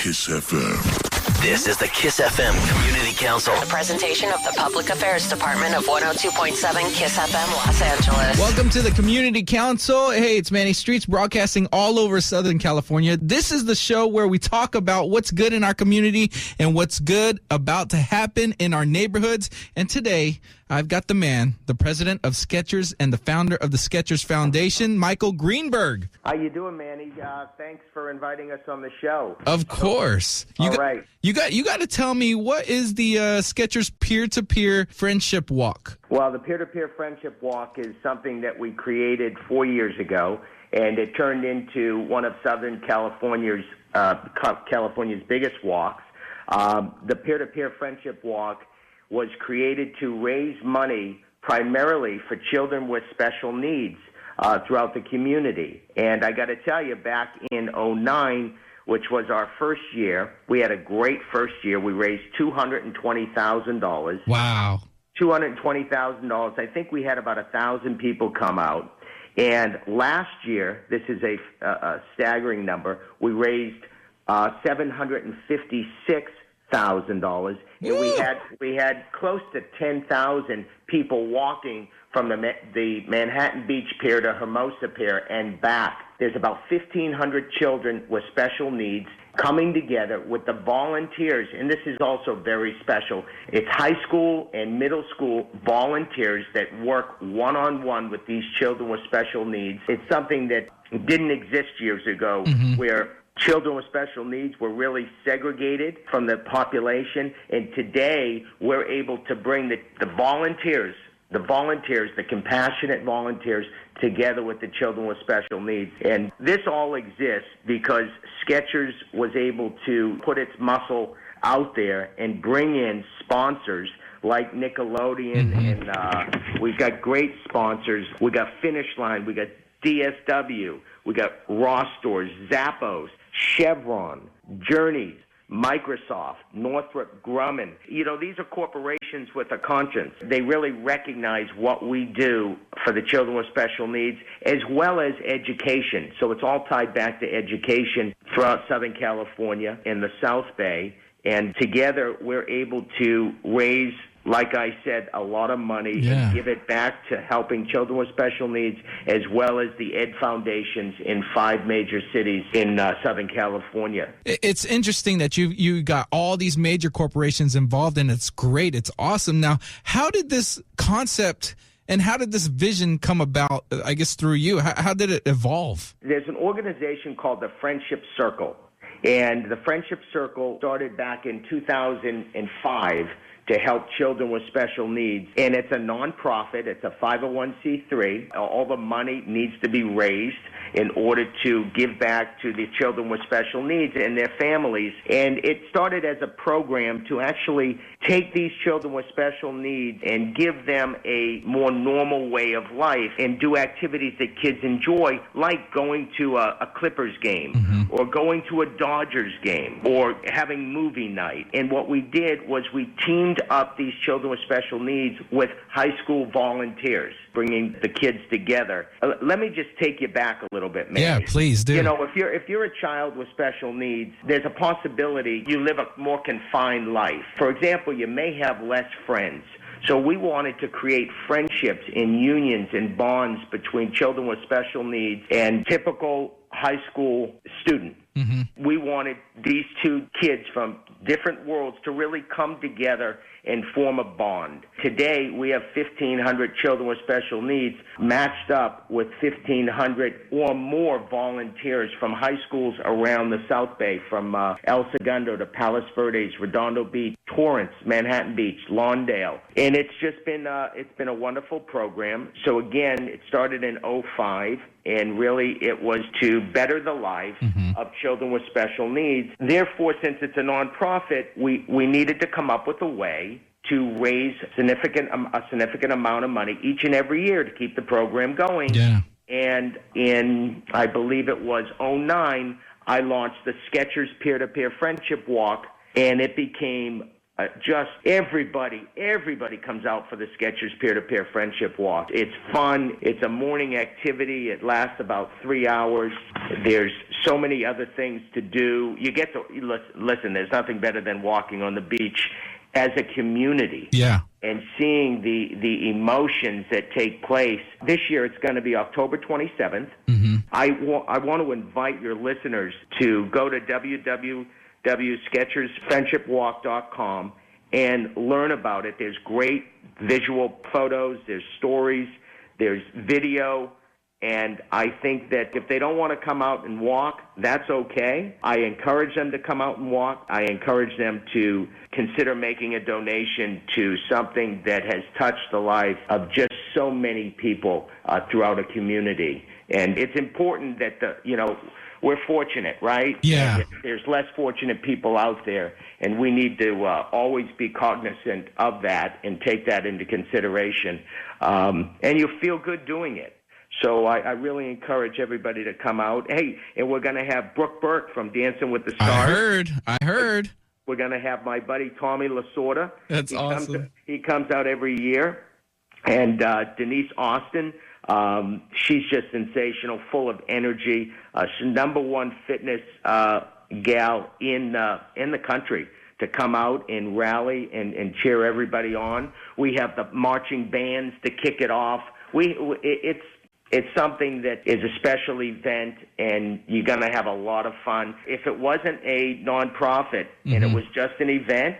Kiss FM. This is the Kiss FM Community Council. A presentation of the Public Affairs Department of 102.7 Kiss FM Los Angeles. Welcome to the Community Council. Hey, it's Manny Streets broadcasting all over Southern California. This is the show where we talk about what's good in our community and what's good about to happen in our neighborhoods. And today, I've got the man, the president of Skechers and the founder of the Skechers Foundation, Michael Greenberg. How you doing, Manny? Thanks for inviting us on the show. Of course. Right. You got to tell me, what is the Skechers peer-to-peer friendship walk? Well, the peer-to-peer friendship walk is something that we created 4 years ago, and it turned into one of Southern California's biggest walks. The peer-to-peer friendship walk was created to raise money primarily for children with special needs throughout the community. And I got to tell you, back in 2009, which was our first year, we had a great first year. We raised $220,000. Wow. $220,000. I think we had about 1,000 people come out. And last year, this is a staggering number, we raised $756,000, and we had close to 10,000 people walking from the Manhattan Beach Pier to Hermosa Pier and back. There's about 1,500 children with special needs coming together with the volunteers, and this is also very special. It's high school and middle school volunteers that work one-on-one with these children with special needs. It's something that didn't exist years ago, where children with special needs were really segregated from the population, and today we're able to bring the volunteers, the compassionate volunteers, together with the children with special needs. And this all exists because Skechers was able to put its muscle out there and bring in sponsors like Nickelodeon, and we've got great sponsors. We got Finish Line, we got DSW, we got Ross Stores, Zappos, Chevron, Journeys, Microsoft, Northrop Grumman. You know, these are corporations with a conscience. They really recognize what we do for the children with special needs, as well as education. So it's all tied back to education throughout Southern California and the South Bay. And together we're able to raise, like I said, a lot of money and give it back to helping children with special needs, as well as the Ed Foundations in 5 major cities in Southern California. It's interesting that you got all these major corporations involved, and it's great. It's awesome. Now, how did this concept and how did this vision come about, I guess, through you? How did it evolve? There's an organization called the Friendship Circle, and the Friendship Circle started back in 2005 to help children with special needs. And it's a nonprofit. It's a 501c3. All the money needs to be raised in order to give back to the children with special needs and their families. And it started as a program to actually take these children with special needs and give them a more normal way of life and do activities that kids enjoy, like going to a Clippers game or going to a Dodgers game or having movie night. And what we did was we teamed up these children with special needs with high school volunteers, bringing the kids together. Let me just take you back a little bit, man. Yeah, please do. You know, if you're a child with special needs, there's a possibility you live a more confined life. For example, you may have less friends. So we wanted to create friendships and unions and bonds between children with special needs and typical high school student. We wanted these two kids from different worlds to really come together and form a bond. Today, we have 1,500 children with special needs matched up with 1,500 or more volunteers from high schools around the South Bay, from El Segundo to Palos Verdes, Redondo Beach, Torrance, Manhattan Beach, Lawndale. And it's just been it's been a wonderful program. So again, it started in 2005. And really, it was to better the lives of children with special needs. Therefore, since it's a nonprofit, we needed to come up with a way to raise a significant amount of money each and every year to keep the program going. Yeah. And in, I believe it was 2009, I launched the Skechers Peer-to-Peer Friendship Walk, and it became Just everybody comes out for the Skechers Peer-to-Peer Friendship Walk. It's fun. It's a morning activity. It lasts about 3 hours. There's so many other things to do. You get to listen. There's nothing better than walking on the beach as a community. Yeah. And seeing the emotions that take place. This year it's going to be October 27th. Mm-hmm. I want to invite your listeners to go to www.SkechersFriendshipWalk.com and learn about it. There's great visual photos, there's stories, there's video, and I think that if they don't want to come out and walk, that's okay. I encourage them to come out and walk. I encourage them to consider making a donation to something that has touched the life of just so many people throughout a community. And it's important that we're fortunate, right? Yeah. There's less fortunate people out there, and we need to always be cognizant of that and take that into consideration. And you feel good doing it. So I really encourage everybody to come out. Hey, and we're going to have Brooke Burke from Dancing with the Stars. I heard. We're going to have my buddy Tommy Lasorda. That's awesome. He comes out every year. And Denise Austin. She's just sensational, full of energy. She's #1 fitness gal in the country to come out and rally and cheer everybody on. We have the marching bands to kick it off. It's something that is a special event, and you're going to have a lot of fun. If it wasn't a nonprofit and it was just an event,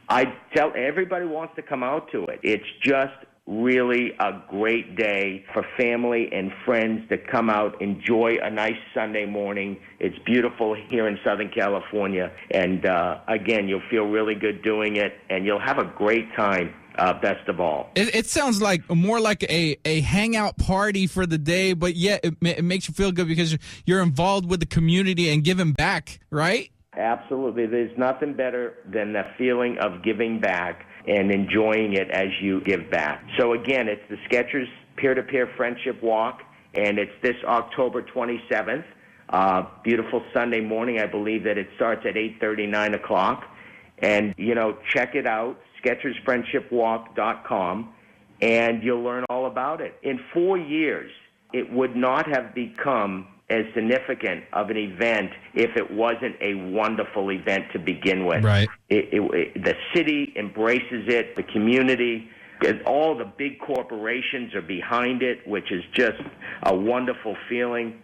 I'd tell everybody wants to come out to it. It's just really a great day for family and friends to come out, enjoy a nice Sunday morning. It's beautiful here in Southern California. And again, you'll feel really good doing it, and you'll have a great time. Best of all, it sounds like more like a hangout party for the day, but yet it makes you feel good because you're involved with the community and giving back, right? Absolutely. There's nothing better than the feeling of giving back and enjoying it as you give back. So again, it's the Skechers Peer-to-Peer Friendship Walk, and it's this October 27th. Beautiful Sunday morning. I believe that it starts at 8:30, 9 o'clock. And, check it out, SkechersFriendshipWalk.com, and you'll learn all about it. In 4 years, it would not have become as significant of an event if it wasn't a wonderful event to begin with. Right. The city embraces it, the community, all the big corporations are behind it, which is just a wonderful feeling.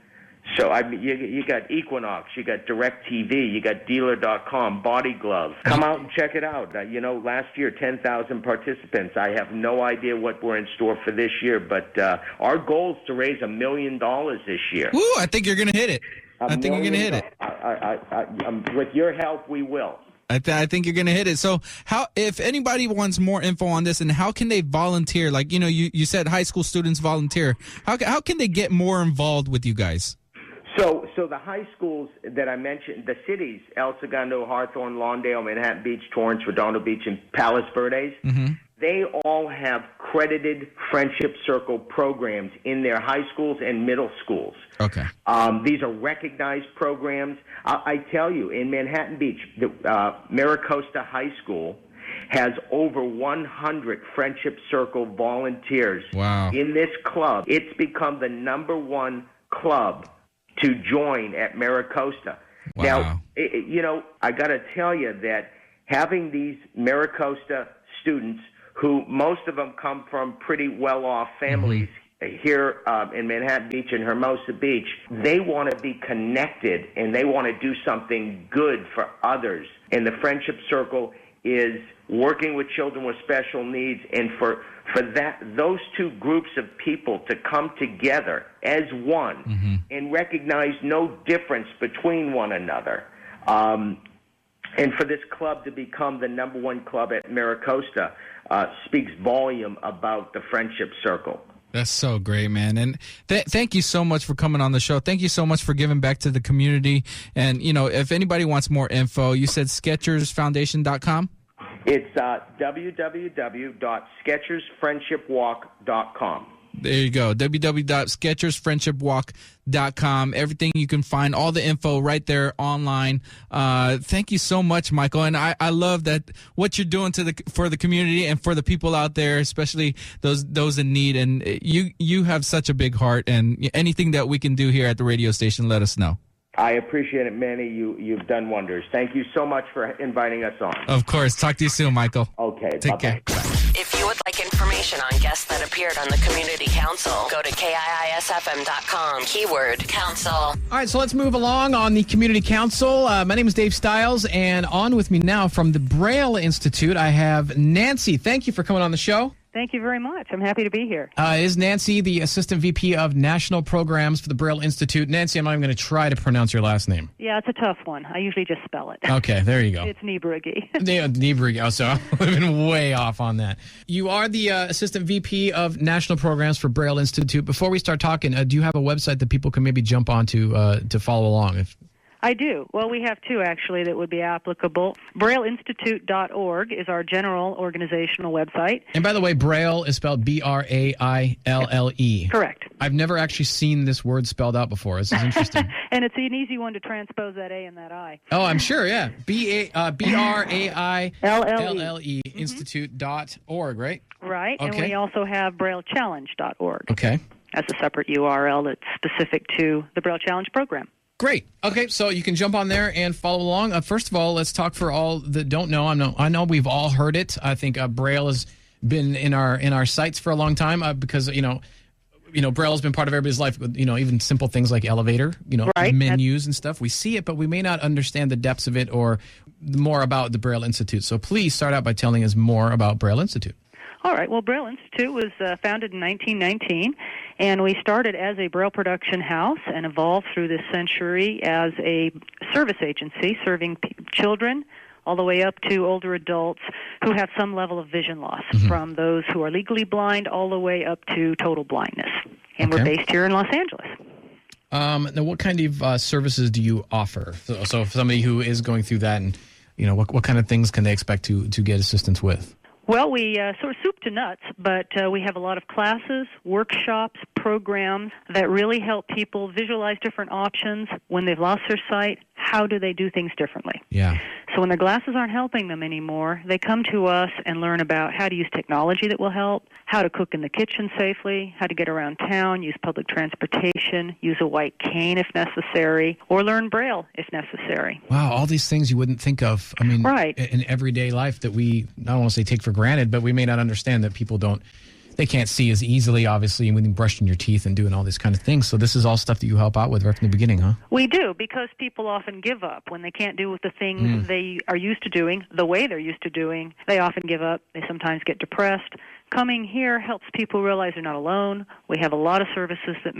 So you got Equinox, you got DirecTV, you got Dealer.com, Body Glove. Come out and check it out. Last year, 10,000 participants. I have no idea what we're in store for this year, but our goal is to raise $1 million this year. Woo, I think you're going to hit it. I think you're going to hit it. With your help, we will. I think you're going to hit it. So if anybody wants more info on this, and how can they volunteer? Like, you said high school students volunteer. How can they get more involved with you guys? So the high schools that I mentioned, the cities, El Segundo, Hawthorne, Lawndale, Manhattan Beach, Torrance, Redondo Beach, and Palos Verdes, they all have credited Friendship Circle programs in their high schools and middle schools. Okay. These are recognized programs. I tell you, in Manhattan Beach, the Maricosta High School has over 100 Friendship Circle volunteers in this club. It's become the #1 club to join at Maricosta. Wow. Now, I got to tell you that having these Maricosta students, who most of them come from pretty well-off families here in Manhattan Beach and Hermosa Beach, they want to be connected and they want to do something good for others. And the Friendship Circle is working with children with special needs, and for those two groups of people to come together as one and recognize no difference between one another, and for this club to become the #1 club at Maricosta speaks volume about the Friendship Circle. That's so great, man. And thank you so much for coming on the show. Thank you so much for giving back to the community. And, if anybody wants more info, you said SkechersFoundation.com? It's www.SkechersFriendshipWalk.com. There you go. www.SkechersFriendshipWalk.com. Everything you can find, all the info right there online. Thank you so much, Michael. And I love that what you're doing for the community and for the people out there, especially those in need. And you have such a big heart. And anything that we can do here at the radio station, let us know. I appreciate it, Manny. You've done wonders. Thank you so much for inviting us on. Of course. Talk to you soon, Michael. Okay. Take care. If you would like information on guests that appeared on the Community Council, go to KIISFM.com, keyword council. All right, so let's move along on the Community Council. My name is Dave Stiles, and on with me now from the Braille Institute, I have Nancy. Thank you for coming on the show. Thank you very much. I'm happy to be here. Is Nancy the Assistant VP of National Programs for the Braille Institute? Nancy, I'm not even going to try to pronounce your last name. Yeah, it's a tough one. I usually just spell it. Okay, there you go. It's Niebrugge. Niebrugge. Oh, so I would have been way off on that. You are the Assistant VP of National Programs for Braille Institute. Before we start talking, do you have a website that people can maybe jump on to follow along? I do. Well, we have two, actually, that would be applicable. BrailleInstitute.org is our general organizational website. And by the way, Braille is spelled B-R-A-I-L-L-E. Correct. I've never actually seen this word spelled out before. This is interesting. And it's an easy one to transpose that A and that I. Oh, I'm sure, yeah. B-R-A-I-L-L-E, institute.org, right? Right. Okay. And we also have BrailleChallenge.org. Okay. As a separate URL that's specific to the Braille Challenge program. Great. Okay, so you can jump on there and follow along. First of all, let's talk for all that don't know. I know we've all heard it. I think Braille has been in our sights for a long time because Braille has been part of everybody's life. Even simple things like elevator, right. menus and stuff. We see it, but we may not understand the depths of it or more about the Braille Institute. So please start out by telling us more about Braille Institute. All right. Well, Braille Institute was founded in 1919, and we started as a Braille production house and evolved through this century as a service agency serving children all the way up to older adults who have some level of vision loss, from those who are legally blind all the way up to total blindness. And we're based here in Los Angeles. Now, what kind of services do you offer? So if somebody who is going through that, and what kind of things can they expect to get assistance with? Well, we sort of soup to nuts, but we have a lot of classes, workshops, programs that really help people visualize different options when they've lost their sight. How do they do things differently? Yeah. So when their glasses aren't helping them anymore, they come to us and learn about how to use technology that will help, how to cook in the kitchen safely, how to get around town, use public transportation, use a white cane if necessary, or learn Braille if necessary. Wow, all these things you wouldn't think of. I mean, right. In everyday life that we, I don't want to say take for granted, but we may not understand that people they can't see as easily, obviously, when brushing your teeth and doing all these kind of things. So this is all stuff that you help out with right from the beginning, huh? We do, because people often give up when they can't do the things they are used to doing, the way they're used to doing. They often give up. They sometimes get depressed. Coming here helps people realize they're not alone. We have a lot of services that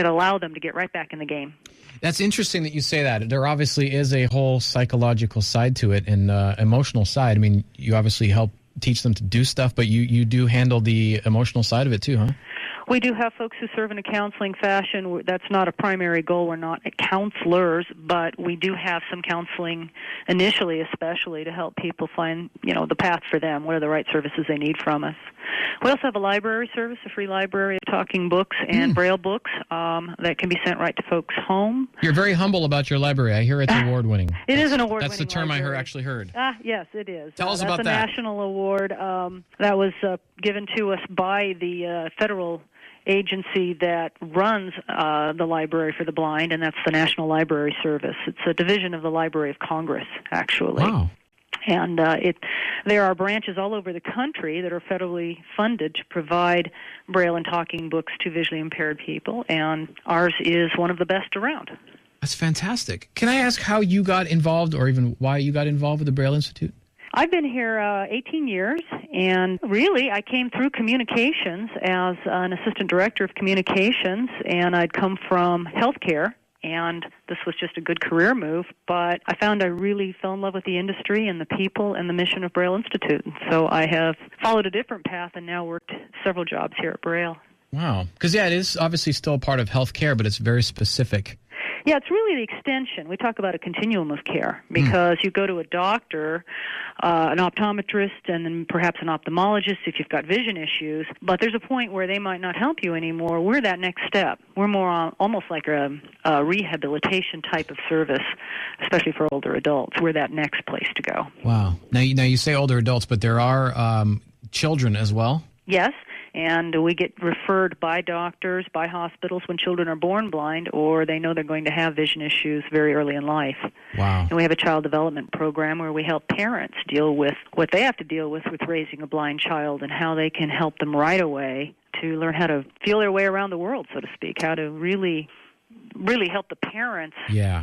allow them to get right back in the game. That's interesting that you say that. There obviously is a whole psychological side to it and emotional side. I mean, you obviously help teach them to do stuff, but you do handle the emotional side of it too, huh? We do have folks who serve in a counseling fashion. That's not a primary goal. We're not counselors, but we do have some counseling initially, especially to help people find, the path for them. What are the right services they need from us? We also have a library service, a free library of talking books and Braille books that can be sent right to folks' home. You're very humble about your library. I hear it's award-winning. It is an award-winning That's the term library. I actually heard. Yes, it is. Tell us about that. That's a national award that was given to us by the federal agency that runs the Library for the Blind, and that's the National Library Service. It's a division of the Library of Congress, actually. Wow. And there are branches all over the country that are federally funded to provide Braille and talking books to visually impaired people, and ours is one of the best around. That's fantastic. Can I ask how you got involved, or even why you got involved with the Braille Institute? I've been here 18 years, and really I came through communications as an assistant director of communications, and I'd come from healthcare, and this was just a good career move, but I found I really fell in love with the industry and the people and the mission of Braille Institute. So I have followed a different path and now worked several jobs here at Braille. Wow. Because, it is obviously still a part of healthcare, but it's very specific. Yeah, it's really the extension. We talk about a continuum of care because you go to a doctor, an optometrist, and then perhaps an ophthalmologist if you've got vision issues, but there's a point where they might not help you anymore. We're that next step. We're more almost like a rehabilitation type of service, especially for older adults. We're that next place to go. Wow. Now you say older adults, but there are children as well? Yes. And we get referred by doctors, by hospitals when children are born blind or they know they're going to have vision issues very early in life. Wow. And we have a child development program where we help parents deal with what they have to deal with raising a blind child and how they can help them right away to learn how to feel their way around the world, so to speak, how to really help the parents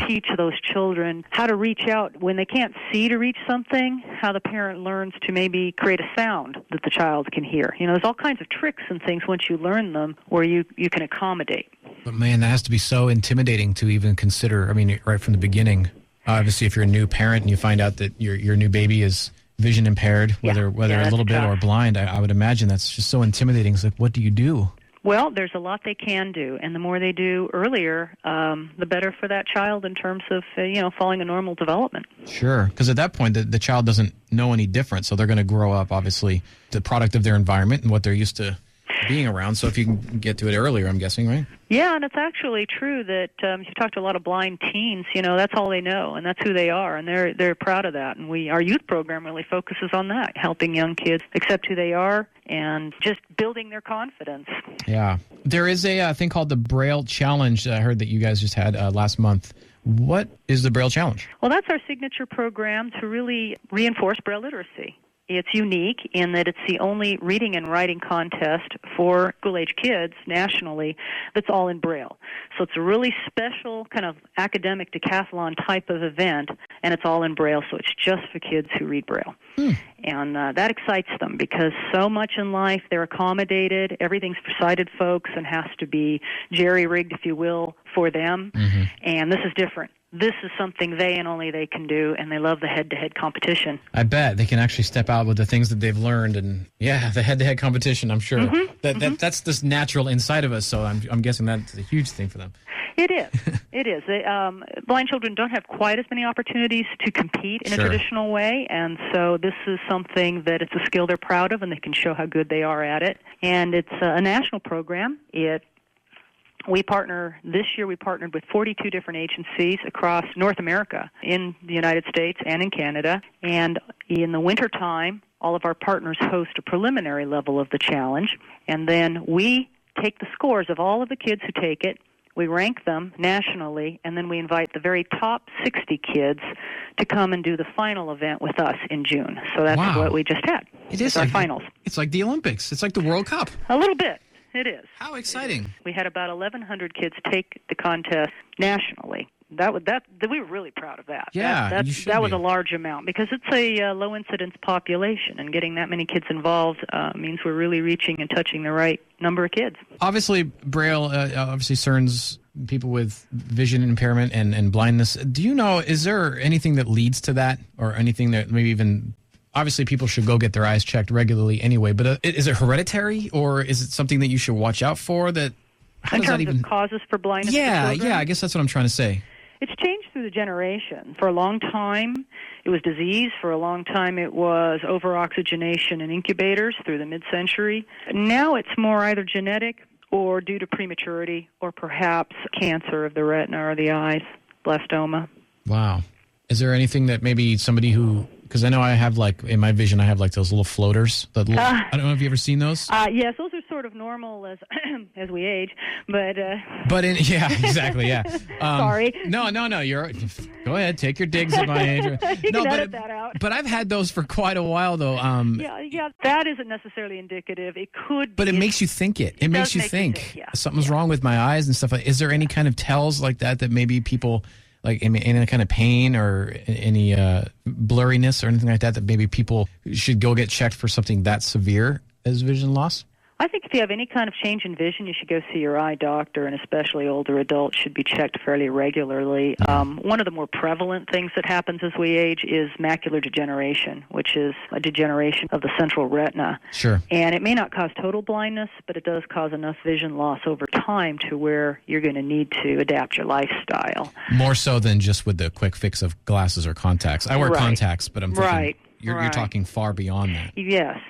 teach those children how to reach out when they can't see to reach something, how the parent learns to maybe create a sound that the child can hear. You know, there's all kinds of tricks and things once you learn them where you can accommodate. But man, that has to be so intimidating to even consider. I mean, right from the beginning. Obviously, if you're a new parent and you find out that your new baby is vision impaired, whether a little bit or blind, I would imagine that's just so intimidating. It's like, what do you do? Well, there's a lot they can do, and the more they do earlier, the better for that child in terms of, following a normal development. Sure, because at that point, the child doesn't know any different, so they're going to grow up, obviously, the product of their environment and what they're used to being around. So if you can get to it earlier, I'm guessing, right? Yeah, and it's actually true that you talk to a lot of blind teens, that's all they know, and that's who they are, and they're proud of that. And our youth program really focuses on that, helping young kids accept who they are and just building their confidence. Yeah. There is a thing called the Braille Challenge I heard that you guys just had last month. What is the Braille Challenge? Well, that's our signature program to really reinforce Braille literacy. It's unique in that it's the only reading and writing contest for school-age kids nationally that's all in Braille. So it's a really special kind of academic decathlon type of event, and it's all in Braille, so it's just for kids who read Braille. And that excites them because so much in life they're accommodated. Everything's for sighted folks and has to be jerry-rigged, if you will, for them. And this is different. This is something they and only they can do, and they love the head-to-head competition. I bet they can actually step out with the things that they've learned, and the head-to-head competition. I'm sure that's just natural inside of us. So I'm guessing that's a huge thing for them. It is. It is. Blind children don't have quite as many opportunities to compete in a traditional way, and so this is something that it's a skill they're proud of, and they can show how good they are at it. And it's a national program. This year we partnered with 42 different agencies across North America, in the United States and in Canada. And in the wintertime, all of our partners host a preliminary level of the challenge. And then we take the scores of all of the kids who take it, we rank them nationally, and then we invite the very top 60 kids to come and do the final event with us in June. So that's what we just had. It's our like finals. It's like the Olympics. It's like the World Cup. A little bit. It is. How exciting. We had about 1,100 kids take the contest nationally. We were really proud of that. Yeah, that was a large amount because it's a low-incidence population, and getting that many kids involved means we're really reaching and touching the right number of kids. Obviously, Braille concerns people with vision impairment and blindness. Do you know, is there anything that leads to that, or anything that maybe even... Obviously, people should go get their eyes checked regularly anyway, but is it hereditary, or is it something that you should watch out for? In terms of causes for blindness for children? Yeah, I guess that's what I'm trying to say. It's changed through the generation. For a long time, it was disease. For a long time, it was over-oxygenation in incubators through the mid-century. Now it's more either genetic or due to prematurity or perhaps cancer of the retina or the eyes, blastoma. Wow. Is there anything that maybe somebody who... Because I know I have, in my vision, I have, those little floaters. I don't know if you ever seen those. Yes, those are sort of normal as as we age, but... exactly, yeah. Sorry. No, go ahead, take your digs at my age. You can edit that out. But I've had those for quite a while, though. Yeah, that isn't necessarily indicative. It could be. But it makes you think it. It makes you think. Something's wrong with my eyes and stuff. Is there any kind of tells like that maybe people... any kind of pain or any blurriness or anything like that maybe people should go get checked for something that severe as vision loss? I think if you have any kind of change in vision, you should go see your eye doctor, and especially older adults should be checked fairly regularly. One of the more prevalent things that happens as we age is macular degeneration, which is a degeneration of the central retina. Sure. And it may not cause total blindness, but it does cause enough vision loss over time to where you're going to need to adapt your lifestyle. More so than just with the quick fix of glasses or contacts. I wear contacts, but I'm thinking you're talking far beyond that. Yes.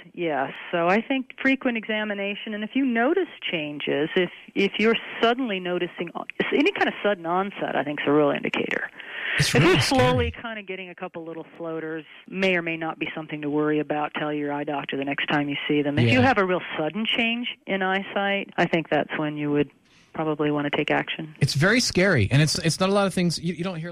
So I think frequent examination, and if you notice changes, if you're suddenly noticing any kind of sudden onset, I think is a real indicator. It's If really you're slowly scary. kind of getting a couple little floaters, may or may not be something to worry about. Tell your eye doctor the next time you see them. If you have a real sudden change in eyesight, I think that's when you would probably want to take action. It's very scary, and it's not a lot of things you don't hear.